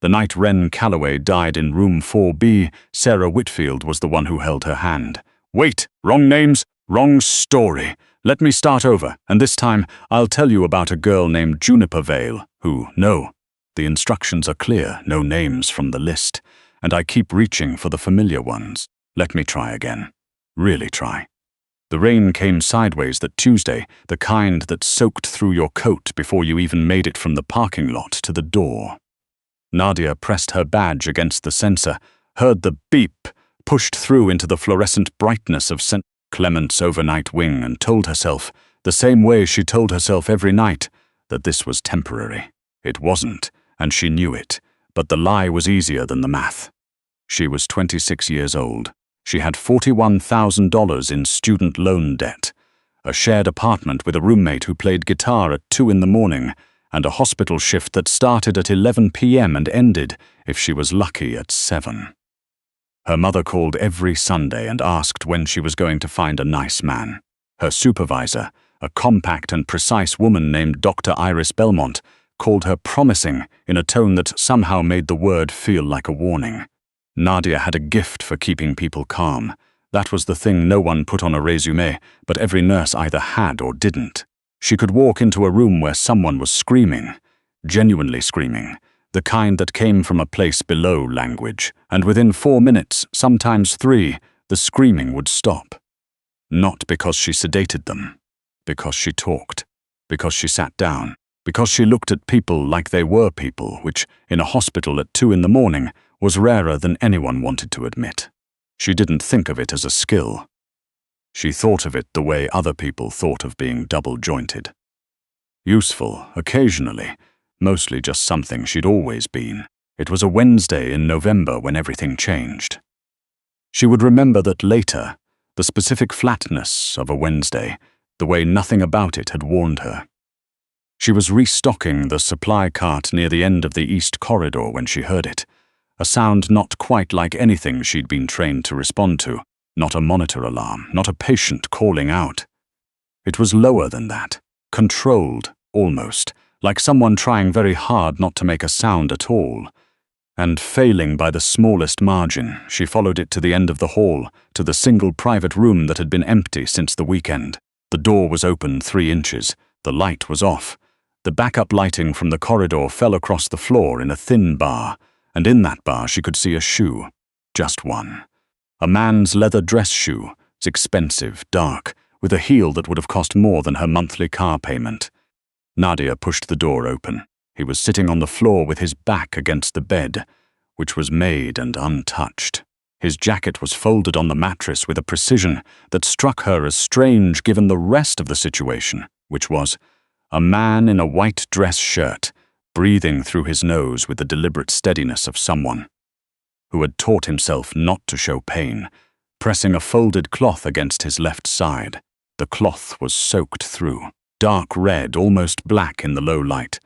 The night Wren Calloway died in room 4B, Sarah Whitfield was the one who held her hand. Wait, wrong names, wrong story. Let me start over, and this time I'll tell you about a girl named Juniper Vale, who, no, the instructions are clear, no names from the list, and I keep reaching for the familiar ones. Let me try again. Really try. The rain came sideways that Tuesday, the kind that soaked through your coat before you even made it from the parking lot to the door. Nadia pressed her badge against the sensor, heard the beep, pushed through into the fluorescent brightness of St. Clement's overnight wing and told herself, the same way she told herself every night, that this was temporary. It wasn't, and she knew it, but the lie was easier than the math. She was 26 years old. She had $41,000 in student loan debt, a shared apartment with a roommate who played guitar at 2 a.m, and a hospital shift that started at 11 p.m. and ended, if she was lucky, at 7. Her mother called every Sunday and asked when she was going to find a nice man. Her supervisor, a compact and precise woman named Dr. Iris Belmont, called her promising in a tone that somehow made the word feel like a warning. Nadia had a gift for keeping people calm. That was the thing no one put on a resume, but every nurse either had or didn't. She could walk into a room where someone was screaming, genuinely screaming, the kind that came from a place below language, and within 4 minutes, sometimes 3, the screaming would stop. Not because she sedated them, because she talked, because she sat down, because she looked at people like they were people, which, in a hospital at 2 a.m, was rarer than anyone wanted to admit. She didn't think of it as a skill. She thought of it the way other people thought of being double-jointed. Useful, occasionally, mostly just something she'd always been. It was a Wednesday in November when everything changed. She would remember that later, the specific flatness of a Wednesday, the way nothing about it had warned her. She was restocking the supply cart near the end of the East Corridor when she heard it, a sound not quite like anything she'd been trained to respond to, not a monitor alarm, not a patient calling out. It was lower than that, controlled, almost, like someone trying very hard not to make a sound at all. And failing by the smallest margin, she followed it to the end of the hall, to the single private room that had been empty since the weekend. The door was open 3 inches, the light was off. The backup lighting from the corridor fell across the floor in a thin bar, and in that bar she could see a shoe. Just one. A man's leather dress shoe. It's expensive, dark, with a heel that would have cost more than her monthly car payment. Nadia pushed the door open. He was sitting on the floor with his back against the bed, which was made and untouched. His jacket was folded on the mattress with a precision that struck her as strange given the rest of the situation, which was a man in a white dress shirt, breathing through his nose with the deliberate steadiness of someone who had taught himself not to show pain, pressing a folded cloth against his left side. The cloth was soaked through, dark red, almost black in the low light.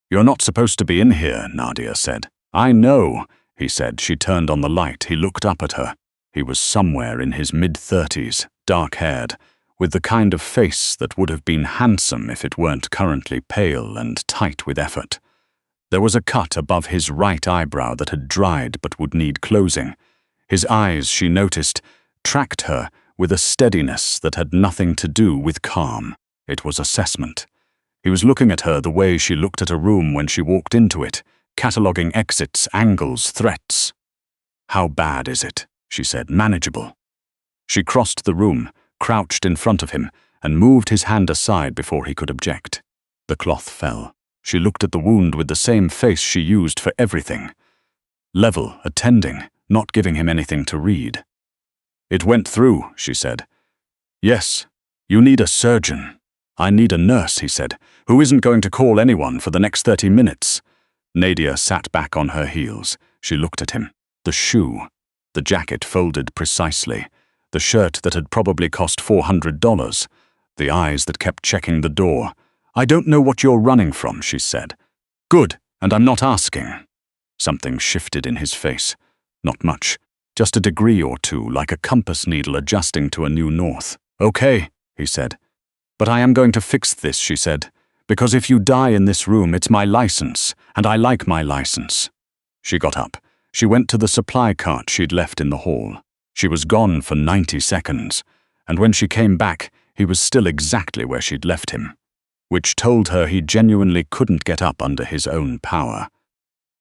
"You're not supposed to be in here," Nadia said. "I know," he said. She turned on the light. He looked up at her. He was somewhere in his mid-30s, dark-haired, with the kind of face that would have been handsome if it weren't currently pale and tight with effort. There was a cut above his right eyebrow that had dried but would need closing. His eyes, she noticed, tracked her with a steadiness that had nothing to do with calm. It was assessment. He was looking at her the way she looked at a room when she walked into it, cataloguing exits, angles, threats. "How bad is it?" she said. "Manageable." She crossed the room, crouched in front of him, and moved his hand aside before he could object. The cloth fell. She looked at the wound with the same face she used for everything. Level, attending, not giving him anything to read. "It went through," she said. "Yes, you need a surgeon." "I need a nurse," he said, "who isn't going to call anyone for the next 30 minutes. Nadia sat back on her heels. She looked at him. The shoe, the jacket folded precisely, the shirt that had probably cost $400, the eyes that kept checking the door. "I don't know what you're running from," she said. "Good, and I'm not asking." Something shifted in his face. Not much, just a degree or two, like a compass needle adjusting to a new north. "Okay," he said. "But I am going to fix this," she said, "because if you die in this room, it's my license, and I like my license." She got up. She went to the supply cart she'd left in the hall. She was gone for 90 seconds, and when she came back, he was still exactly where she'd left him, which told her he genuinely couldn't get up under his own power.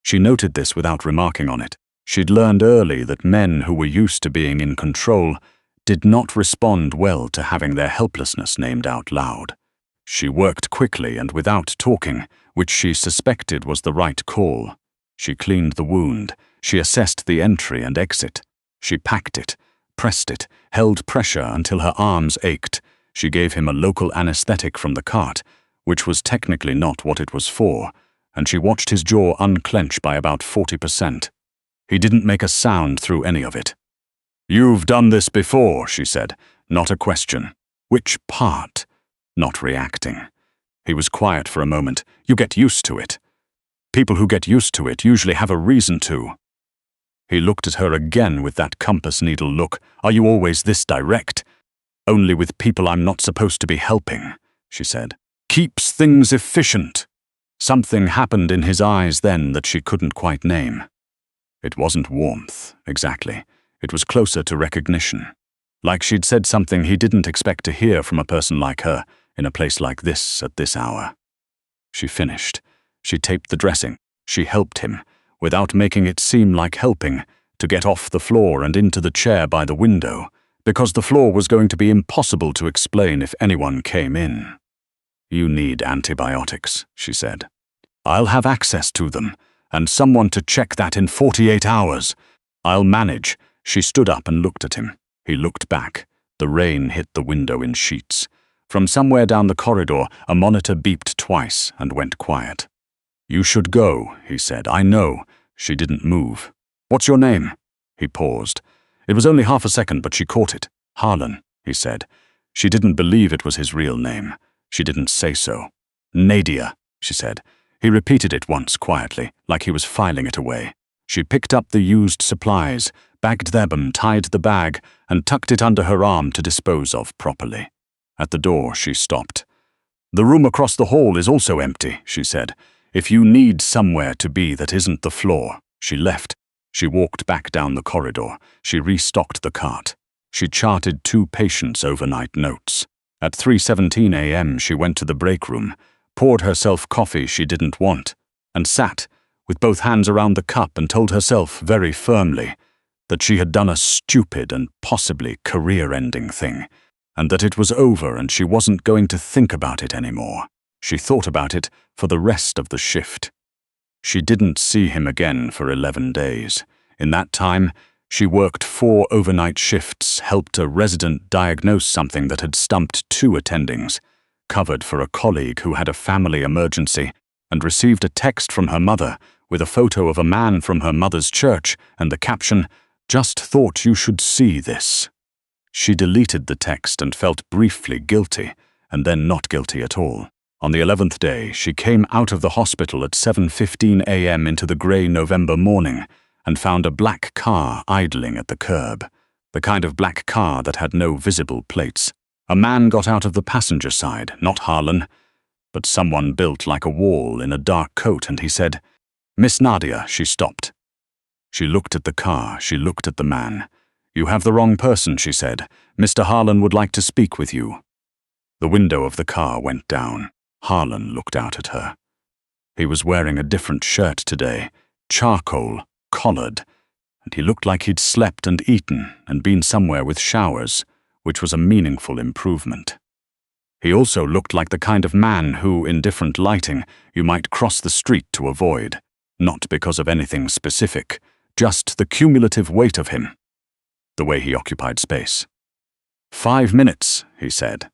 She noted this without remarking on it. She'd learned early that men who were used to being in control did not respond well to having their helplessness named out loud. She worked quickly and without talking, which she suspected was the right call. She cleaned the wound. She assessed the entry and exit. She packed it, pressed it, held pressure until her arms ached. She gave him a local anesthetic from the cart, which was technically not what it was for, and she watched his jaw unclench by about 40%. He didn't make a sound through any of it. "You've done this before," she said, not a question. "Which part?" Not reacting. He was quiet for a moment. "You get used to it. People who get used to it usually have a reason to." He looked at her again with that compass needle look. "Are you always this direct?" "Only with people I'm not supposed to be helping," she said. "Keeps things efficient." Something happened in his eyes then that she couldn't quite name. It wasn't warmth, exactly. It was closer to recognition. Like she'd said something he didn't expect to hear from a person like her, in a place like this at this hour. She finished. She taped the dressing. She helped him, without making it seem like helping, to get off the floor and into the chair by the window, because the floor was going to be impossible to explain if anyone came in. "You need antibiotics," she said. "I'll have access to them, and someone to check that in 48 hours. I'll manage." She stood up and looked at him. He looked back. The rain hit the window in sheets. From somewhere down the corridor, a monitor beeped twice and went quiet. "You should go," he said. "I know." She didn't move. "What's your name?" He paused. It was only half a second, but she caught it. "Harlan," he said. She didn't believe it was his real name. She didn't say so. "Nadia," she said. He repeated it once quietly, like he was filing it away. She picked up the used supplies, bagged them, tied the bag, and tucked it under her arm to dispose of properly. At the door, she stopped. "The room across the hall is also empty," she said. "If you need somewhere to be that isn't the floor." She left. She walked back down the corridor. She restocked the cart. She charted 2 patients' overnight notes. At 3:17 a.m. she went to the break room, poured herself coffee she didn't want, and sat, with both hands around the cup, and told herself very firmly that she had done a stupid and possibly career-ending thing, and that it was over and she wasn't going to think about it anymore. She thought about it for the rest of the shift. She didn't see him again for 11 days. In that time, she worked 4 overnight shifts, helped a resident diagnose something that had stumped 2 attendings, covered for a colleague who had a family emergency, and received a text from her mother with a photo of a man from her mother's church and the caption, "Just thought you should see this." She deleted the text and felt briefly guilty, and then not guilty at all. On the 11th day, she came out of the hospital at 7:15 a.m. into the grey November morning and found a black car idling at the curb, the kind of black car that had no visible plates. A man got out of the passenger side, not Harlan, but someone built like a wall in a dark coat, and he said, "Miss Nadia." She stopped. She looked at the car. She looked at the man. "You have the wrong person," she said. "Mr. Harlan would like to speak with you." The window of the car went down. Harlan looked out at her. He was wearing a different shirt today, charcoal, collared, and he looked like he'd slept and eaten and been somewhere with showers, which was a meaningful improvement. He also looked like the kind of man who, in different lighting, you might cross the street to avoid, not because of anything specific, just the cumulative weight of him, the way he occupied space. 5 minutes, he said.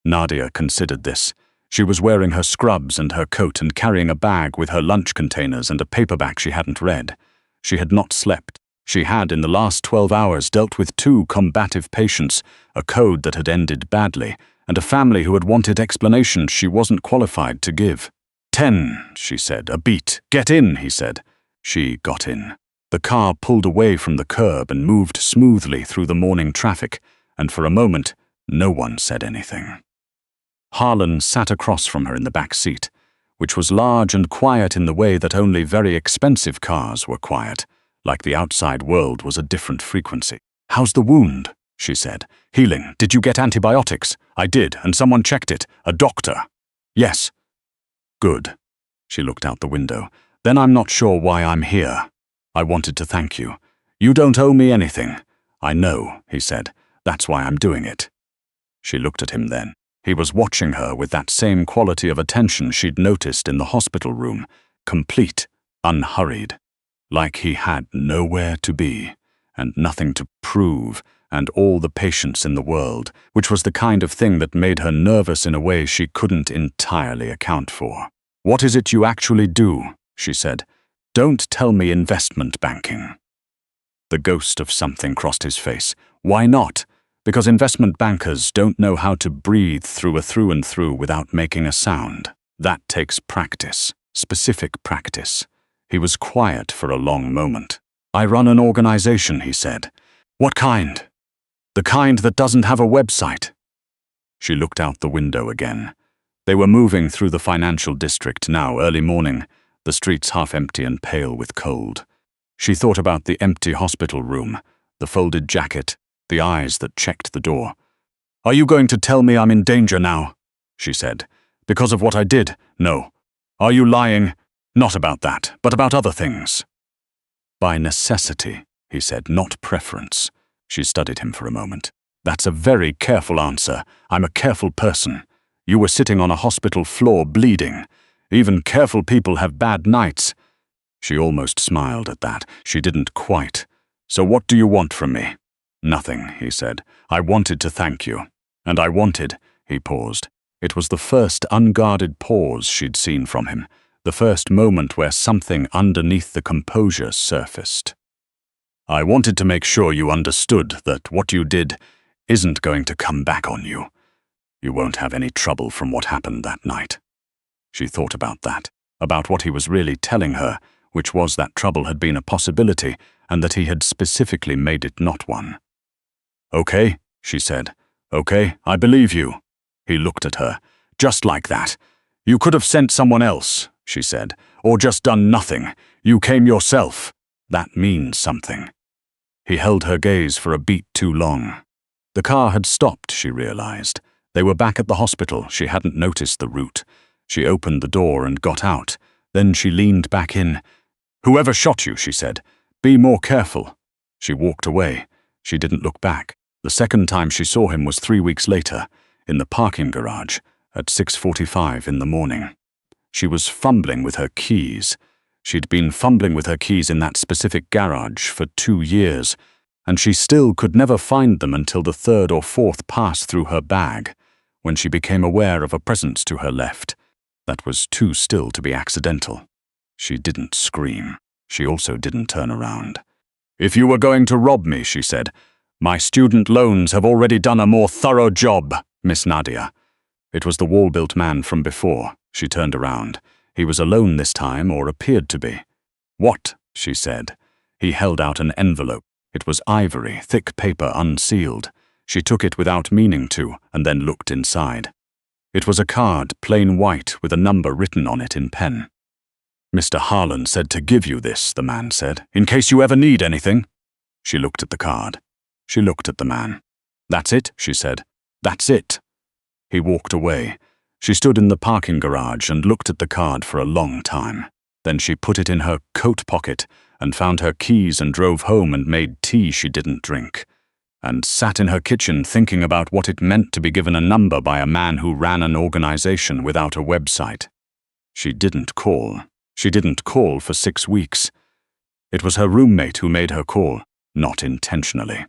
Nadia considered this. She was wearing her scrubs and her coat and carrying a bag with her lunch containers and a paperback she hadn't read. She had not slept. She had, in the last 12 hours, dealt with 2 combative patients, a code that had ended badly, and a family who had wanted explanations she wasn't qualified to give. 10, she said. "A beat. Get in," he said. She got in. The car pulled away from the curb and moved smoothly through the morning traffic, and for a moment, no one said anything. Harlan sat across from her in the back seat. which was large and quiet in the way that only very expensive cars were quiet, like the outside world was a different frequency. "How's the wound?" she said. "Healing. Did you get antibiotics?" "I did, and someone checked it. A doctor." "Yes." "Good." She looked out the window. "Then I'm not sure why I'm here. I wanted to thank you. You don't owe me anything." "I know," he said. "That's why I'm doing it." She looked at him then. He was watching her with that same quality of attention she'd noticed in the hospital room, complete, unhurried, like he had nowhere to be, and nothing to prove, and all the patience in the world, which was the kind of thing that made her nervous in a way she couldn't entirely account for. "What is it you actually do?" she said. "Don't tell me investment banking." The ghost of something crossed his face. "Why not?" "Because investment bankers don't know how to breathe through and through without making a sound. That takes practice, specific practice." He was quiet for a long moment. "I run an organization," he said. "What kind?" "The kind that doesn't have a website." She looked out the window again. They were moving through the financial district now, early morning, the streets half empty and pale with cold. She thought about the empty hospital room, the folded jacket, the eyes that checked the door. "Are you going to tell me I'm in danger now?" she said. "Because of what I did?" "No." "Are you lying?" "Not about that, but about other things." "By necessity," he said, "not preference." She studied him for a moment. "That's a very careful answer. I'm a careful person. You were sitting on a hospital floor bleeding. Even careful people have bad nights." She almost smiled at that. She didn't quite. "So what do you want from me?" "Nothing," he said. "I wanted to thank you." "And I wanted," he paused. It was the first unguarded pause she'd seen from him, the first moment where something underneath the composure surfaced. "I wanted to make sure you understood that what you did isn't going to come back on you. You won't have any trouble from what happened that night." She thought about that, about what he was really telling her, which was that trouble had been a possibility and that he had specifically made it not one. "Okay," she said. "Okay, I believe you." He looked at her. "Just like that. You could have sent someone else," she said, "or just done nothing. You came yourself. That means something." He held her gaze for a beat too long. The car had stopped, she realized. They were back at the hospital. She hadn't noticed the route. She opened the door and got out. Then she leaned back in. "Whoever shot you," she said, "be more careful." She walked away. She didn't look back. The second time she saw him was 3 weeks later, in the parking garage, at 6:45 in the morning. She was fumbling with her keys. She'd been fumbling with her keys in that specific garage for 2 years, and she still could never find them until the third or fourth pass through her bag, when she became aware of a presence to her left that was too still to be accidental. She didn't scream. She also didn't turn around. "If you were going to rob me," she said, "my student loans have already done a more thorough job, Miss Nadia." It was the wall-built man from before. She turned around. He was alone this time, or appeared to be. "What?" she said. He held out an envelope. It was ivory, thick paper, unsealed. She took it without meaning to, and then looked inside. It was a card, plain white, with a number written on it in pen. "Mr. Harlan said to give you this," the man said, "in case you ever need anything." She looked at the card. She looked at the man. "That's it," she said. "That's it." He walked away. She stood in the parking garage and looked at the card for a long time. Then she put it in her coat pocket and found her keys and drove home and made tea she didn't drink, and sat in her kitchen thinking about what it meant to be given a number by a man who ran an organization without a website. She didn't call. She didn't call for 6 weeks. It was her roommate who made her call, not intentionally.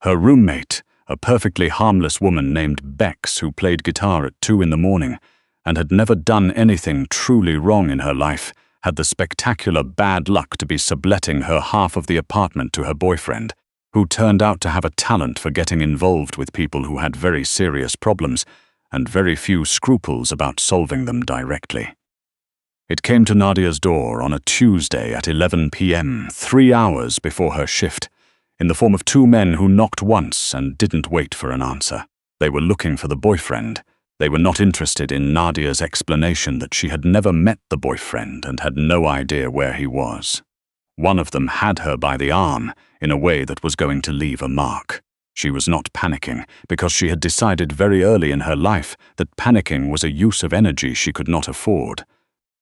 Her roommate, a perfectly harmless woman named Bex who played guitar at 2 in the morning and had never done anything truly wrong in her life, had the spectacular bad luck to be subletting her half of the apartment to her boyfriend, who turned out to have a talent for getting involved with people who had very serious problems and very few scruples about solving them directly. It came to Nadia's door on a Tuesday at 11 p.m., 3 hours before her shift, in the form of 2 men who knocked once and didn't wait for an answer. They were looking for the boyfriend, They were not interested in Nadia's explanation that she had never met the boyfriend and had no idea where he was. One of them had her by the arm in a way that was going to leave a mark. She was not panicking because she had decided very early in her life that panicking was a use of energy she could not afford.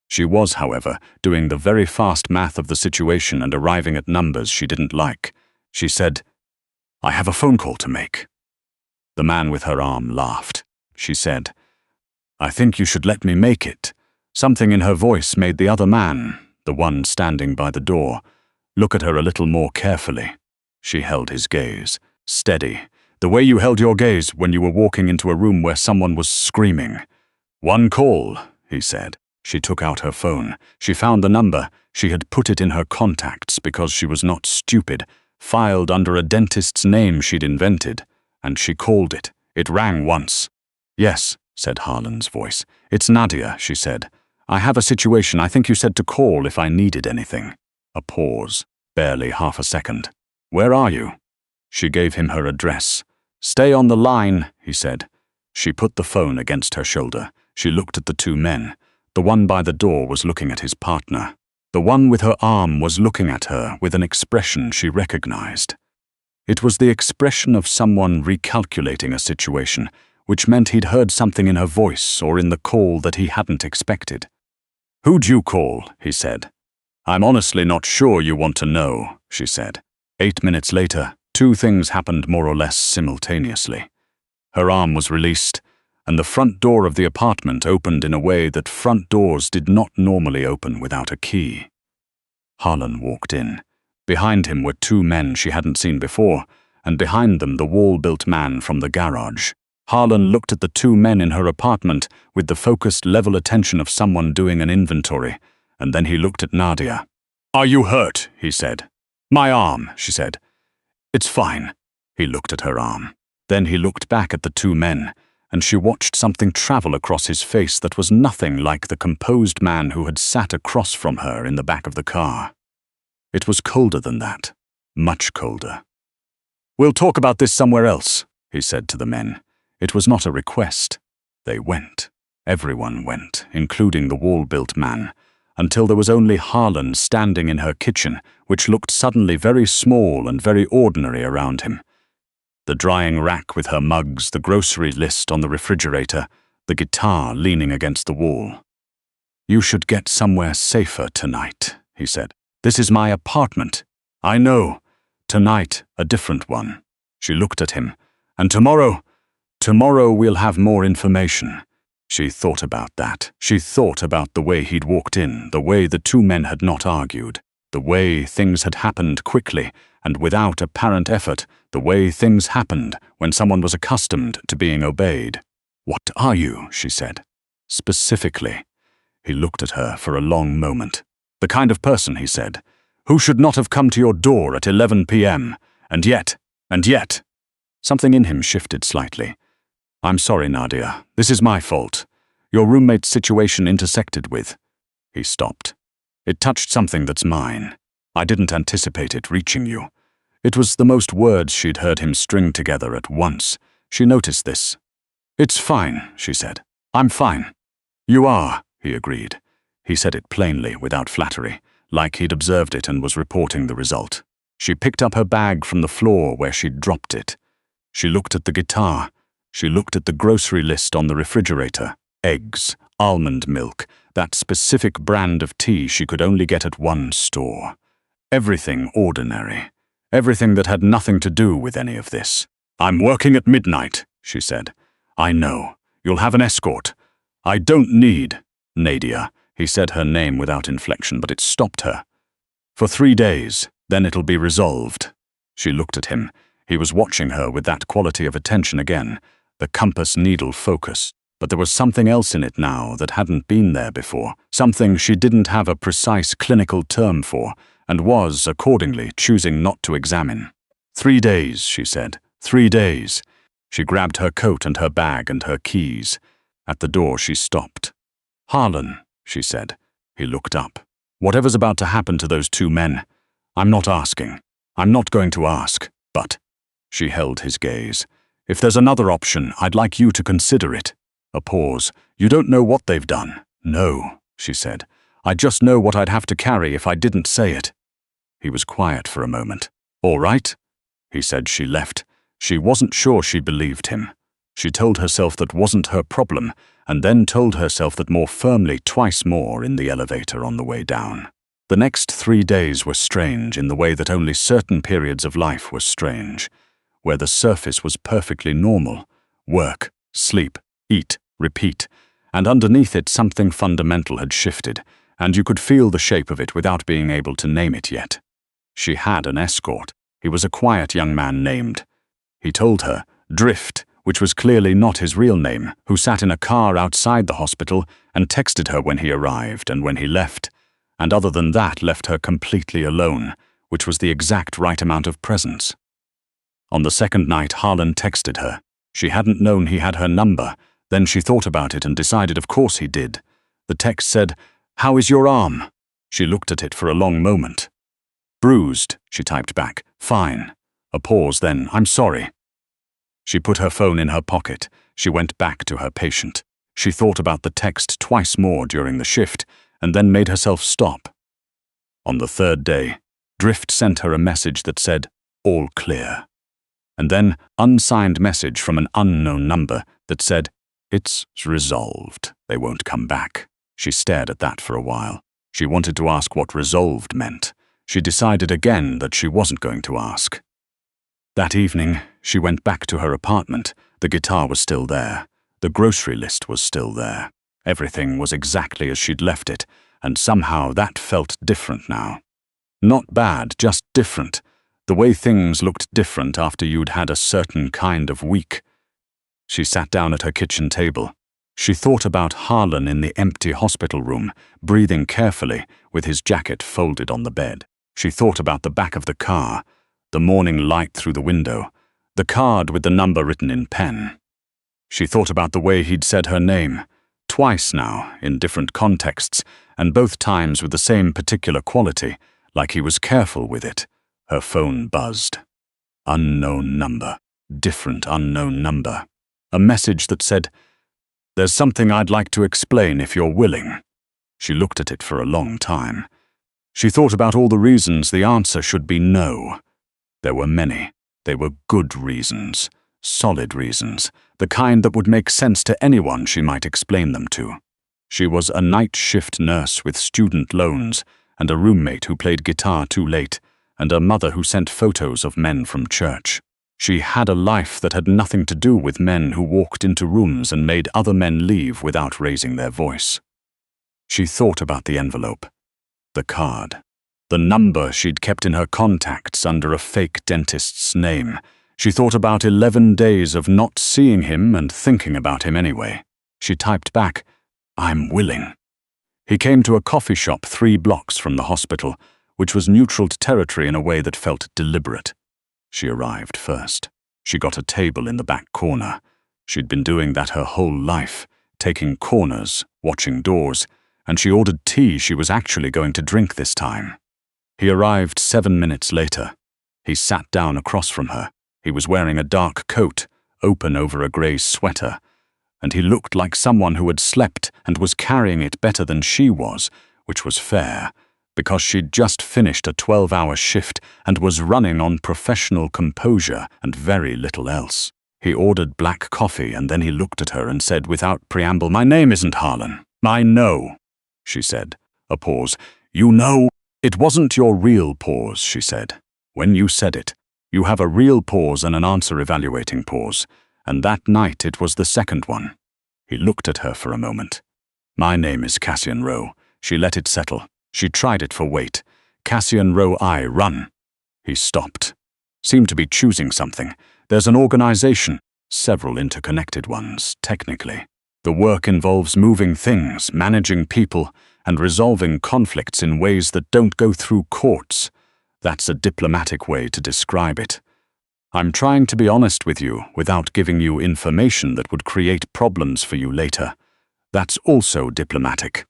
She was, however, doing the very fast math of the situation and arriving at numbers she didn't like. She said, "I have a phone call to make." The man with her arm laughed. She said, "I think you should let me make it." Something in her voice made the other man, the one standing by the door, look at her a little more carefully. She held his gaze, steady, the way you held your gaze when you were walking into a room where someone was screaming. "One call," he said. She took out her phone. She found the number. She had put it in her contacts because she was not stupid, filed under a dentist's name she'd invented, and she called it. It rang once. "Yes," said Harlan's voice. "It's Nadia," she said. "I have a situation. I think you said to call if I needed anything." A pause, barely half a second. "Where are you?" She gave him her address. "Stay on the line," he said. She put the phone against her shoulder. She looked at the two men. The one by the door was looking at his partner. The one with her arm was looking at her with an expression she recognized. It was the expression of someone recalculating a situation, which meant he'd heard something in her voice or in the call that he hadn't expected. "Who'd you call?" he said. "I'm honestly not sure you want to know," she said. 8 minutes later, two things happened more or less simultaneously. Her arm was released, and the front door of the apartment opened in a way that front doors did not normally open without a key. Harlan walked in. Behind him were two men she hadn't seen before, and behind them the wall-built man from the garage. Harlan looked at the two men in her apartment with the focused level attention of someone doing an inventory, and then he looked at Nadia. "Are you hurt?" he said. "My arm," she said. "It's fine." He looked at her arm. Then he looked back at the two men, and she watched something travel across his face that was nothing like the composed man who had sat across from her in the back of the car. It was colder than that, much colder. "We'll talk about this somewhere else," he said to the men. It was not a request. They went. Everyone went, including the wall-built man, until there was only Harlan standing in her kitchen, which looked suddenly very small and very ordinary around him. The drying rack with her mugs, the grocery list on the refrigerator, the guitar leaning against the wall. "You should get somewhere safer tonight," he said. "This is my apartment." "I know. Tonight, a different one." She looked at him. "And tomorrow we'll have more information." She thought about that. She thought about the way he'd walked in, the way the two men had not argued, the way things had happened quickly and without apparent effort, the way things happened when someone was accustomed to being obeyed. "What are you?" she said. "Specifically." He looked at her for a long moment. "The kind of person," he said, "who should not have come to your door at 11 p.m. And yet. Something in him shifted slightly. "I'm sorry, Nadia. This is my fault. Your roommate's situation intersected with." He stopped. "It touched something that's mine. I didn't anticipate it reaching you." It was the most words she'd heard him string together at once. She noticed this. "It's fine," she said. "I'm fine." "You are," he agreed. He said it plainly, without flattery, like he'd observed it and was reporting the result. She picked up her bag from the floor where she'd dropped it. She looked at the guitar. She looked at the grocery list on the refrigerator. Eggs, almond milk, that specific brand of tea she could only get at one store. Everything ordinary. Everything that had nothing to do with any of this. "I'm working at midnight," she said. "I know. You'll have an escort." "I don't need." "Nadia." He said her name without inflection, but it stopped her. "For 3 days, then it'll be resolved." She looked at him. He was watching her with that quality of attention again, the compass needle focus. But there was something else in it now that hadn't been there before, something she didn't have a precise clinical term for, and was, accordingly, choosing not to examine. 3 days, she said. 3 days. She grabbed her coat and her bag and her keys. At the door she stopped. "Harlan," she said. He looked up. "Whatever's about to happen to those two men, I'm not asking. I'm not going to ask, but..." She held his gaze. "If there's another option, I'd like you to consider it." A pause. You don't know what they've done. No, she said. I just know what I'd have to carry if I didn't say it. He was quiet for a moment. All right, he said. She left. She wasn't sure she believed him. She told herself that wasn't her problem, and then told herself that more firmly twice more in the elevator on the way down. The next 3 days were strange in the way that only certain periods of life were strange, where the surface was perfectly normal. Work, sleep, eat, repeat, and underneath it something fundamental had shifted, and you could feel the shape of it without being able to name it yet. She had an escort. He was a quiet young man named. He told her, Drift, which was clearly not his real name, who sat in a car outside the hospital and texted her when he arrived and when he left, and other than that left her completely alone, which was the exact right amount of presence. On the second night, Harlan texted her. She hadn't known he had her number. Then she thought about it and decided of course he did. The text said, How is your arm? She looked at it for a long moment. Bruised, she typed back. Fine. A pause, then, I'm sorry. She put her phone in her pocket. She went back to her patient. She thought about the text twice more during the shift, and then made herself stop. On the third day, Drift sent her a message that said, All clear. And then unsigned message from an unknown number that said, It's resolved. They won't come back. She stared at that for a while. She wanted to ask what resolved meant. She decided again that she wasn't going to ask. That evening, she went back to her apartment. The guitar was still there. The grocery list was still there. Everything was exactly as she'd left it, and somehow that felt different now. Not bad, just different. The way things looked different after you'd had a certain kind of week. She sat down at her kitchen table. She thought about Harlan in the empty hospital room, breathing carefully, with his jacket folded on the bed. She thought about the back of the car, the morning light through the window, the card with the number written in pen. She thought about the way he'd said her name, twice now, in different contexts, and both times with the same particular quality, like he was careful with it. Her phone buzzed. Unknown number. Different unknown number. A message that said, There's something I'd like to explain if you're willing. She looked at it for a long time. She thought about all the reasons the answer should be no. There were many. They were good reasons. Solid reasons. The kind that would make sense to anyone she might explain them to. She was a night shift nurse with student loans, and a roommate who played guitar too late, and a mother who sent photos of men from church. She had a life that had nothing to do with men who walked into rooms and made other men leave without raising their voice. She thought about the envelope, the card, the number she'd kept in her contacts under a fake dentist's name. She thought about 11 days of not seeing him and thinking about him anyway. She typed back, I'm willing. He came to a coffee shop 3 blocks from the hospital, which was neutral territory in a way that felt deliberate. She arrived first. She got a table in the back corner. She'd been doing that her whole life, taking corners, watching doors, and she ordered tea she was actually going to drink this time. He arrived 7 minutes later. He sat down across from her. He was wearing a dark coat, open over a grey sweater, and he looked like someone who had slept and was carrying it better than she was, which was fair, because she'd just finished a 12-hour shift and was running on professional composure and very little else. He ordered black coffee, and then he looked at her and said without preamble, My name isn't Harlan. I know, she said. A pause. You know? It wasn't your real pause, she said. When you said it, you have a real pause and an answer-evaluating pause, and that night it was the second one. He looked at her for a moment. My name is Cassian Rowe. She let it settle. She tried it for weight. Cassian Rowe, I run. He stopped. Seemed to be choosing something. There's an organization, several interconnected ones, technically. The work involves moving things, managing people, and resolving conflicts in ways that don't go through courts. That's a diplomatic way to describe it. I'm trying to be honest with you without giving you information that would create problems for you later. That's also diplomatic.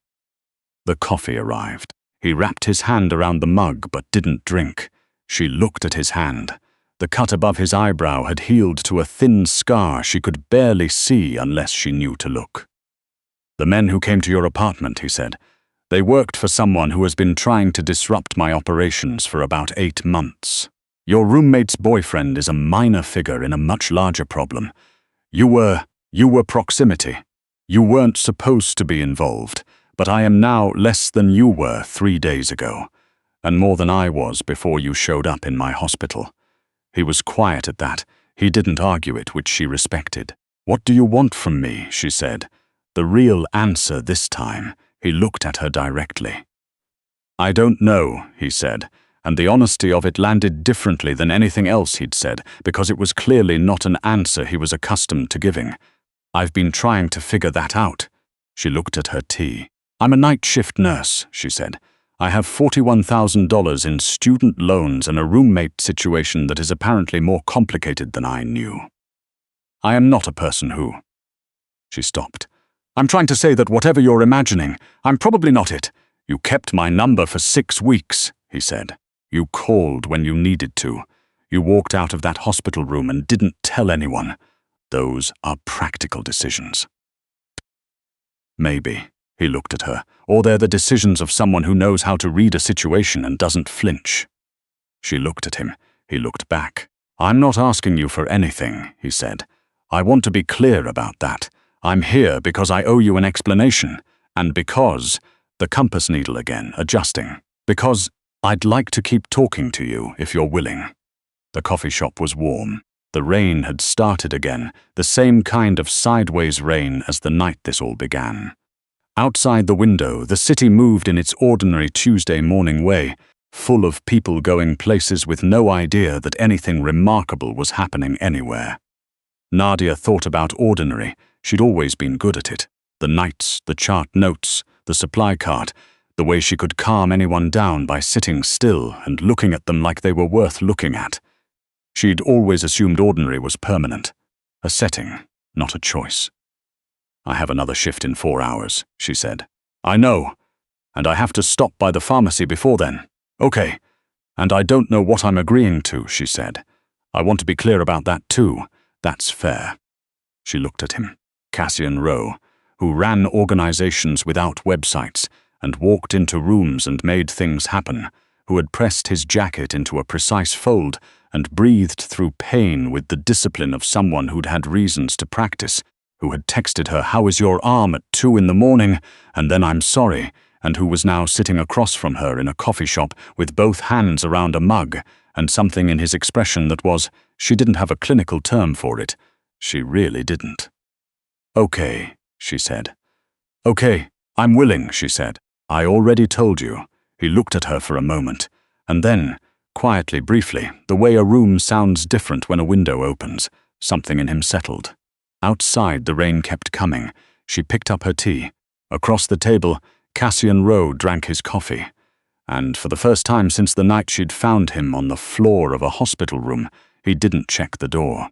The coffee arrived. He wrapped his hand around the mug but didn't drink. She looked at his hand. The cut above his eyebrow had healed to a thin scar she could barely see unless she knew to look. "The men who came to your apartment," he said, "they worked for someone who has been trying to disrupt my operations for about 8 months. Your roommate's boyfriend is a minor figure in a much larger problem. You were proximity. You weren't supposed to be involved, but I am now less than you were 3 days ago, and more than I was before you showed up in my hospital." He was quiet at that. He didn't argue it, which she respected. "What do you want from me?" she said. The real answer this time. He looked at her directly. "I don't know," he said, and the honesty of it landed differently than anything else he'd said, because it was clearly not an answer he was accustomed to giving. "I've been trying to figure that out." She looked at her tea. "I'm a night shift nurse," she said. "I have $41,000 in student loans and a roommate situation that is apparently more complicated than I knew. I am not a person who—" She stopped. "I'm trying to say that whatever you're imagining, I'm probably not it. You kept my number for 6 weeks, he said. You called when you needed to. You walked out of that hospital room and didn't tell anyone. Those are practical decisions." "Maybe," he looked at her, "or they're the decisions of someone who knows how to read a situation and doesn't flinch." She looked at him. He looked back. "I'm not asking you for anything," he said. "I want to be clear about that. I'm here because I owe you an explanation, and because—" the compass needle again, adjusting, "because I'd like to keep talking to you if you're willing." The coffee shop was warm. The rain had started again, the same kind of sideways rain as the night this all began. Outside the window, the city moved in its ordinary Tuesday morning way, full of people going places with no idea that anything remarkable was happening anywhere. Nadia thought about ordinary. She'd always been good at it. The nights, the chart notes, the supply cart, the way she could calm anyone down by sitting still and looking at them like they were worth looking at. She'd always assumed ordinary was permanent, a setting, not a choice. "I have another shift in 4 hours, she said. "I know, and I have to stop by the pharmacy before then." "Okay, and I don't know what I'm agreeing to," she said. "I want to be clear about that too. That's fair." She looked at him. Cassian Rowe, who ran organizations without websites and walked into rooms and made things happen, who had pressed his jacket into a precise fold and breathed through pain with the discipline of someone who'd had reasons to practice, who had texted her, "How is your arm?" at 2 a.m, and then "I'm sorry," and who was now sitting across from her in a coffee shop with both hands around a mug, and something in his expression that was, she didn't have a clinical term for it. She really didn't. "Okay," she said. "Okay, I'm willing," she said. "I already told you." He looked at her for a moment, and then, quietly, briefly, the way a room sounds different when a window opens, something in him settled. Outside, the rain kept coming. She picked up her tea. Across the table, Cassian Rowe drank his coffee. And for the first time since the night she'd found him on the floor of a hospital room, he didn't check the door.